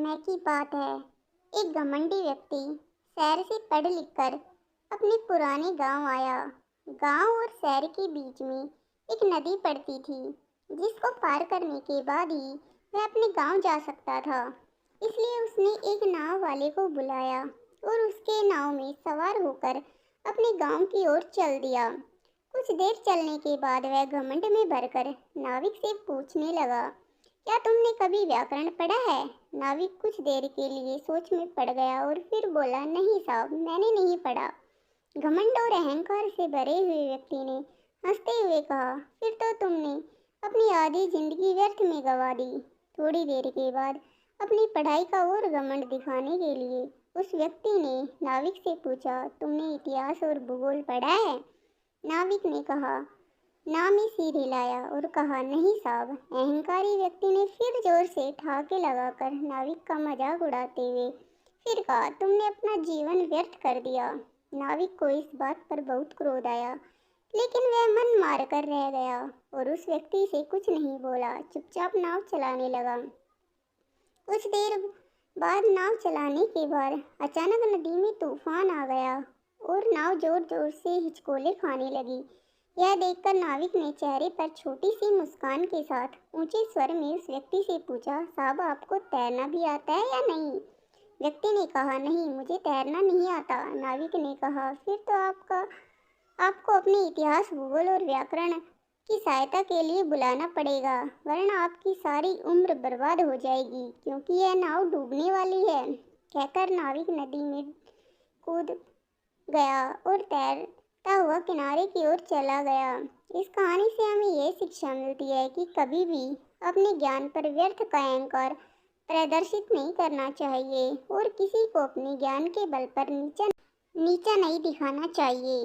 समय की बात है। एक घमंडी व्यक्ति शहर से पढ़ लिख कर अपने पुराने गांव आया। गांव और शहर के बीच में एक नदी पड़ती थी, जिसको पार करने के बाद ही वह अपने गांव जा सकता था। इसलिए उसने एक नाव वाले को बुलाया और उसके नाव में सवार होकर अपने गांव की ओर चल दिया। कुछ देर चलने के बाद वह घमंड में भरकर नाविक से पूछने लगा, क्या तुमने कभी व्याकरण पढ़ा है? नाविक कुछ देर के लिए सोच में पड़ गया और फिर बोला, नहीं साहब, मैंने नहीं पढ़ा। घमंड और अहंकार से भरे हुए व्यक्ति ने हंसते हुए कहा, फिर तो तुमने अपनी आधी जिंदगी व्यर्थ में गंवा दी। थोड़ी देर के बाद अपनी पढ़ाई का और घमंड दिखाने के लिए उस व्यक्ति ने नाविक से पूछा, तुमने इतिहास और भूगोल पढ़ा है? नाविक ने कहा, नाम ही सिर हिलाया और कहा, नहीं साहब। अहंकारी व्यक्ति ने फिर जोर से ठहाके लगाकर नाविक का मजाक उड़ाते हुए फिर कहा, तुमने अपना जीवन व्यर्थ कर दिया। नाविक को इस बात पर बहुत क्रोध आया, लेकिन वह मन मार कर रह गया और उस व्यक्ति से कुछ नहीं बोला, चुपचाप नाव चलाने लगा। कुछ देर बाद नाव चलाने के बाद अचानक नदी में तूफान आ गया और नाव जोर जोर से हिचकोले खाने लगी। यह देखकर नाविक ने चेहरे पर छोटी सी मुस्कान के साथ ऊंचे स्वर में उस व्यक्ति से पूछा, साहब, आपको तैरना भी आता है या नहीं? व्यक्ति ने कहा, नहीं, मुझे तैरना नहीं आता। नाविक ने कहा, फिर तो आपको अपने इतिहास, भूगोल और व्याकरण की सहायता के लिए बुलाना पड़ेगा, वरना आपकी सारी उम्र बर्बाद हो जाएगी, क्योंकि यह नाव डूबने वाली है। कहकर नाविक नदी में कूद गया और तैरता हुआ किनारे की ओर चला गया। इस कहानी से हमें यह शिक्षा मिलती है कि कभी भी अपने ज्ञान पर व्यर्थ का अहंकार प्रदर्शित नहीं करना चाहिए और किसी को अपने ज्ञान के बल पर नीचा नहीं दिखाना चाहिए।